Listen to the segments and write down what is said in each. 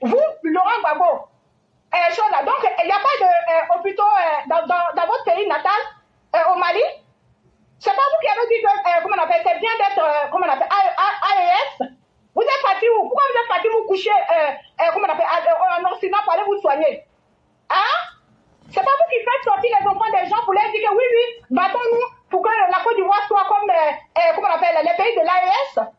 vous, Laurent Gbagbo, chose là. Donc, il n'y a pas d'hôpitaux dans votre pays natal, au Mali. C'est pas vous qui avez dit que, comment on appelle, c'est bien d'être, comment on appelle, AES. Vous êtes parti où? Pourquoi vous êtes parti vous coucher, comment on appelle, en Occident pour aller vous soigner? Hein? C'est pas vous qui faites sortir les enfants des gens pour leur dire que oui, oui, battons-nous pour que la Côte d'Ivoire soit comme, comment on appelle, les pays de l'AES.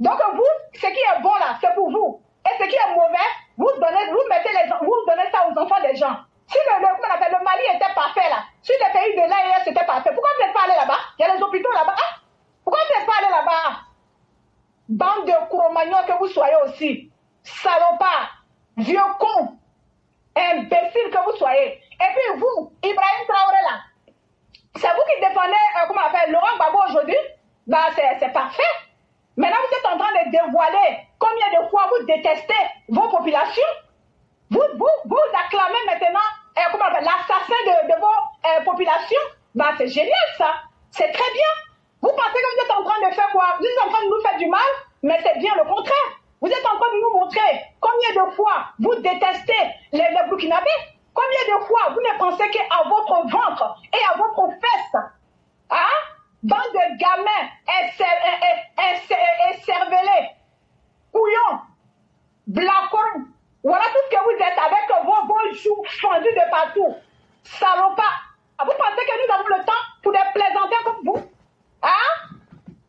Donc vous, ce qui est bon là, c'est pour vous. Et ce qui est mauvais, vous donnez ça aux enfants des gens. Si le Mali était parfait là, si les pays de l'AES étaient parfaits, pourquoi vous n'êtes pas allé là-bas? Il y a les hôpitaux là-bas. Hein? Pourquoi vous n'êtes pas allé là-bas? Bande de Cro-Magnons que vous soyez aussi. Salopards, vieux cons, imbéciles que vous soyez. Et puis vous, Ibrahim Traoré là, c'est vous qui défendez, comment on appelle, Laurent Gbagbo aujourd'hui? Bah c'est parfait. Maintenant vous êtes en train de dévoiler combien de fois vous détestez vos populations. Vous acclamez maintenant l'assassin de vos populations. Bah c'est génial ça. C'est très bien. Vous pensez que vous êtes en train de faire quoi? Vous êtes en train de nous faire du mal, mais c'est bien le contraire. Vous êtes en train de nous montrer combien de fois vous détestez les Burkinabés. Combien de fois vous ne pensez qu'à votre ventre et à votre fesse. Hein? Bande de gamins écervelés, couillons, blacornes. Voilà tout ce que vous êtes avec vos joues fendues de partout. Salopards. Vous pensez que nous avons le temps pour des plaisantins comme vous? Hein?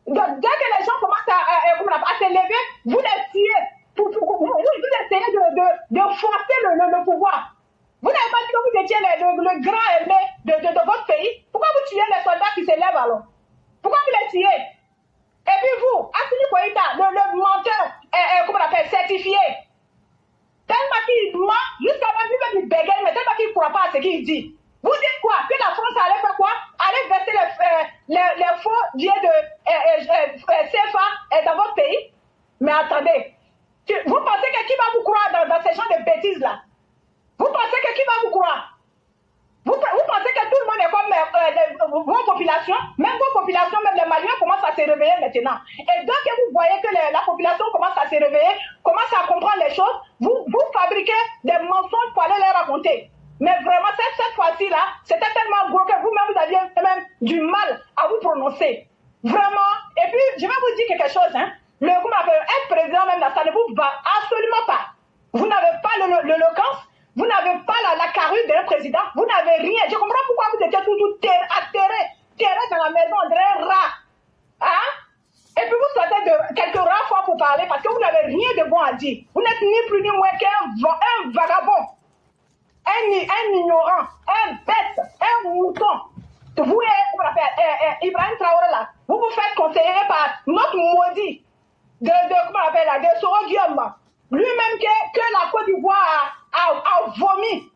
Dès que les gens commencent à se lever, vous les tuez. Vous essayez de forcer le pouvoir. Vous n'avez pas dit que vous étiez le grand aimé de votre pays. Pourquoi vous tuez les soldats qui se lèvent alors? Pourquoi vous les tuez? Et puis vous, Assimi Goïta, le menteur, comment on appelle, certifié. Tellement qu'il ment, jusqu'à même il bégaye, mais tellement qu'il ne croit pas à ce qu'il dit. Vous dites quoi? Que la France allait faire quoi? Allait verser les faux billets de CFA dans votre pays? Mais attendez, vous pensez que qui va vous croire dans ces genres de bêtises-là? Vous pensez que qui va vous croire? Vous pensez que tout le monde est comme vos populations? Même vos populations, même les Maliens commencent à se réveiller maintenant. Et donc que vous voyez que la population commence à se réveiller, commence à comprendre les choses, vous fabriquez des mensonges pour aller les raconter. Mais vraiment, cette fois-ci-là, c'était tellement gros que vous-même, vous aviez même du mal à vous prononcer. Vraiment. Et puis, je vais vous dire quelque chose. Hein. Être président même, là, ça ne vous va absolument pas. Vous n'avez pas l'éloquence. Vous n'avez pas la carrure d'un président. Vous n'avez rien. Je comprends pourquoi vous étiez toujours atterré dans la maison d'un rat. Hein? Et puis vous sortez de quelques rares fois pour parler parce que vous n'avez rien de bon à dire. Vous n'êtes ni plus ni moins qu'un vagabond. Un ignorant, un bête, un mouton. Vous, Ibrahim Traoré là, vous vous faites conseiller par notre maudit de Soro Guillaume. Lui-même que la Côte d'Ivoire a vomi.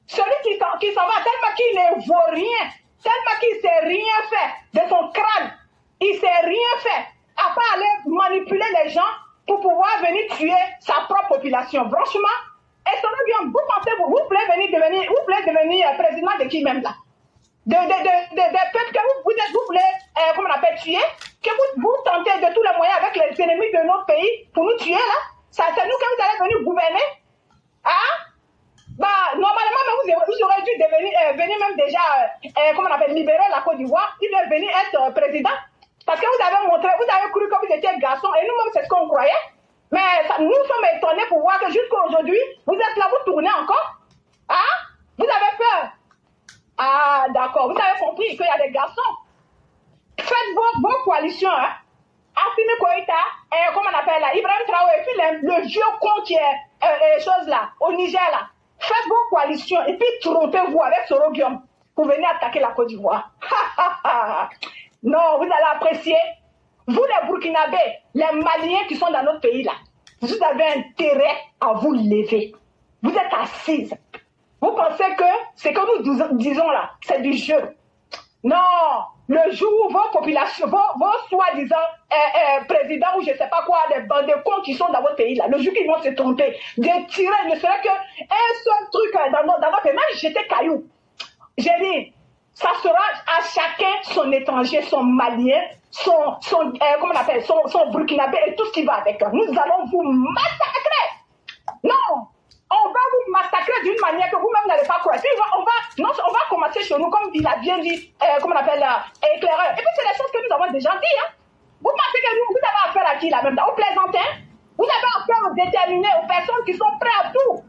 Celui qui s'en va tellement qu'il ne vaut rien, tellement qu'il ne sait rien faire de son crâne. Il ne sait rien faire, à part aller manipuler les gens pour pouvoir venir tuer sa propre population. Franchement, et Soro Guillaume, vous pensez, vous voulez devenir président de qui même là? Des peuples que vous voulez, comment on appelle, tuer, que vous tentez de tous les moyens avec les ennemis de notre pays pour nous tuer là? C'est nous que vous allez venir gouverner? Hein? Bah, normalement, vous aurez dû venir même déjà, comment on appelle, libérer la Côte d'Ivoire, il est venir être président. Parce que vous avez cru que vous étiez garçon, et nous-mêmes, c'est ce qu'on croyait. Mais nous sommes étonnés pour voir que jusqu'à aujourd'hui, vous êtes là, vous tournez encore. Hein? Vous avez peur. Ah, d'accord, vous avez compris qu'il y a des garçons. Faites vos coalitions, hein? Assimi Goïta, comment on appelle là, Ibrahim Traoré, et puis le vieux con qui est chose là, au Niger là. Faites vos coalitions et puis trompez-vous avec Soro Guillaume pour venir attaquer la Côte d'Ivoire. Non, vous allez apprécier. Vous les Burkinabés, les Maliens qui sont dans notre pays là, vous avez intérêt à vous lever. Vous êtes assises. Vous pensez que ce que nous disons là, c'est du jeu. Non, le jour où vos populations, vos soi-disant présidents ou je ne sais pas quoi, des bandes de cons qui sont dans votre pays là, le jour qu'ils vont se tromper, de tirer, ne serait qu'un seul truc dans votre pays, même jeter cailloux. J'ai dit, ça sera à chacun son étranger, son malien, comment on appelle, son burkinabé et tout ce qui va avec. Nous allons vous massacrer. Non, manière que vous-même n'allez pas croire. Puis on va commencer chez nous, comme il a bien dit, comment on appelle, éclaireur. Et puis c'est des choses que nous avons déjà dit. Hein. Vous pensez que vous avez affaire à qui là même temps? Aux plaisantins? Vous avez affaire aux déterminés, aux personnes qui sont prêtes à tout.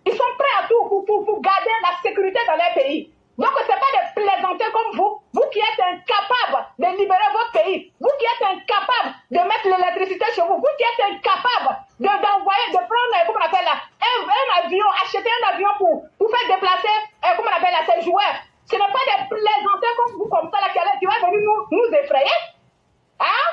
Ils sont prêts à tout pour garder la sécurité dans leur pays. Donc, ce n'est pas des plaisantins comme vous qui êtes incapables de libérer votre pays, vous qui êtes incapables de mettre l'électricité chez vous, vous qui êtes incapables d'envoyer, de prendre, comment on appelle là, un avion, acheter un avion pour faire déplacer, comment on appelle là, ces joueurs. Ce n'est pas des plaisantins comme vous, comme ça, là, qui vont venir nous effrayer. Hein?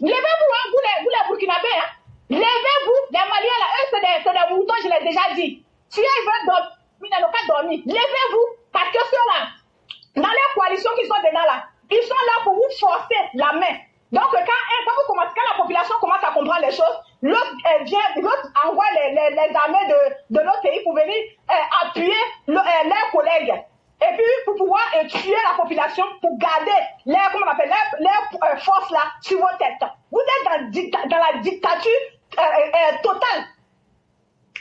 Levez-vous, hein, vous les Burkinabés, hein? Levez-vous, les Maliens là, eux, c'est des moutons, je l'ai déjà dit. Si elles veulent dormir, ils n'ont pas dormi. Levez-vous, parce que ceux-là, dans les coalitions qui sont dedans là, ils sont là pour vous forcer la main. Donc, quand la population commence à comprendre les choses, l'autre envoie les armées de notre pays pour venir appuyer leurs collègues. Et puis, pour pouvoir tuer la population, pour garder leurs forces là sur vos têtes. Vous êtes dans la dictature totale.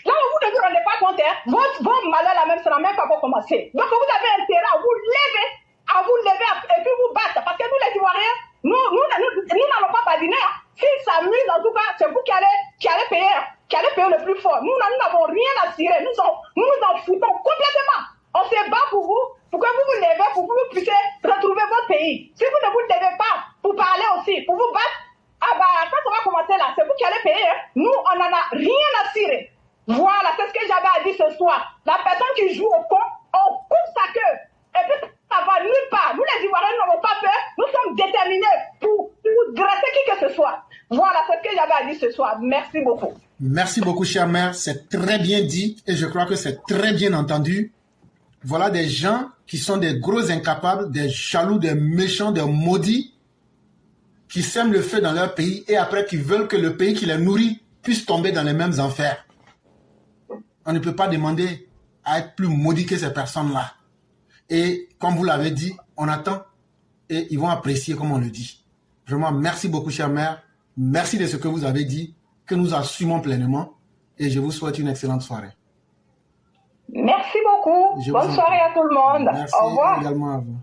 Là où vous ne vous rendez pas compte, hein, votre malheur là même, ça n'a même pas commencé. Donc vous avez intérêt à vous lever et puis vous battre. Parce que nous les Ivoiriens, nous n'allons pas badiner. Hein. S'ils s'amusent, en tout cas, c'est vous qui allez payer le plus fort. Nous n'avons rien à cirer. Nous nous en foutons complètement. On se bat pour vous, pour que vous vous levez, pour que vous puissiez retrouver votre pays. Si vous ne vous levez pas pour parler aussi, pour vous battre, ah bah quand on va commencer là, c'est vous qui allez payer. Hein. Nous, on n'en a rien à cirer. Voilà, c'est ce que j'avais à dire ce soir. La personne qui joue au con, on coupe sa queue. Et puis, ça va nulle part. Nous, les Ivoiriens, n'avons pas peur. Nous sommes déterminés pour dresser qui que ce soit. Voilà, c'est ce que j'avais à dire ce soir. Merci beaucoup. Merci beaucoup, chère mère. C'est très bien dit et je crois que c'est très bien entendu. Voilà des gens qui sont des gros incapables, des jaloux, des méchants, des maudits, qui sèment le feu dans leur pays et après qui veulent que le pays qui les nourrit puisse tomber dans les mêmes enfers. On ne peut pas demander à être plus maudit que ces personnes-là. Et comme vous l'avez dit, on attend et ils vont apprécier comme on le dit. Vraiment, merci beaucoup, chère mère. Merci de ce que vous avez dit, que nous assumons pleinement. Et je vous souhaite une excellente soirée. Merci beaucoup. Bonne soirée à tout le monde. Merci Au revoir. Également à vous.